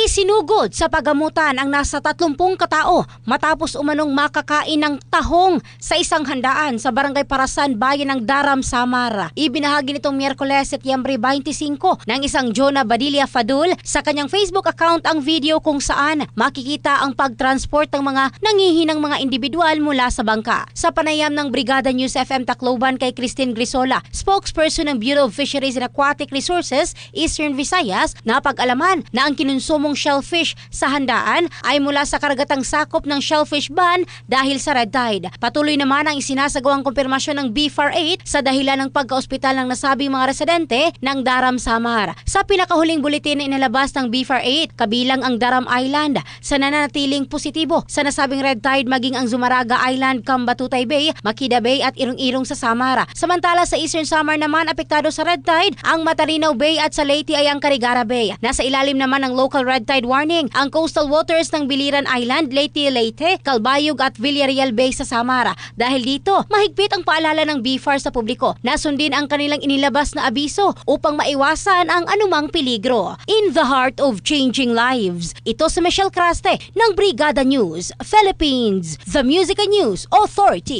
Isinugod sa pagamutan ang nasa 30 katao matapos umanong makakain ng tahong sa isang handaan sa Barangay Parasan, Bayan ng Daram, Samar. Ibinahagi nitong Miyerkules, Setyembre 25 ng isang Jonah Badilla Fadul sa kanyang Facebook account ang video kung saan makikita ang pagtransport ng mga nangihinang mga individual mula sa bangka. Sa panayam ng Brigada News FM Tacloban kay Christine Grisola, spokesperson ng Bureau of Fisheries and Aquatic Resources, Eastern Visayas, napag-alaman na ang kinunsumong shellfish sa handaan ay mula sa karagatang sakop ng shellfish ban dahil sa red tide. Patuloy naman ang isinasagawang kumpirmasyon ng BFAR-8 sa dahilan ng pagka-ospital ng nasabing mga residente ng Daram, Samar. Sa pinakahuling buletin na inalabas ng BFAR-8, kabilang ang Daram Island sa nananatiling positibo sa nasabing red tide, maging ang Zumaraga Island, Cambatutay Bay, Makida Bay at Irong-Irong sa Samar. Samantala sa Eastern Samar naman, apektado sa red tide ang Matarinaw Bay at sa Leyte ay ang Carigara Bay. Nasa ilalim naman ng local red tide warning ang coastal waters ng Biliran Island, Leyte, Calbayog at Villarreal Bay sa Samar. Dahil dito, mahigpit ang paalala ng BFAR sa publiko na sundin ang kanilang inilabas na abiso upang maiwasan ang anumang peligro. In the heart of changing lives, ito si Michelle Craste ng Brigada News Philippines, the Music and News Authority.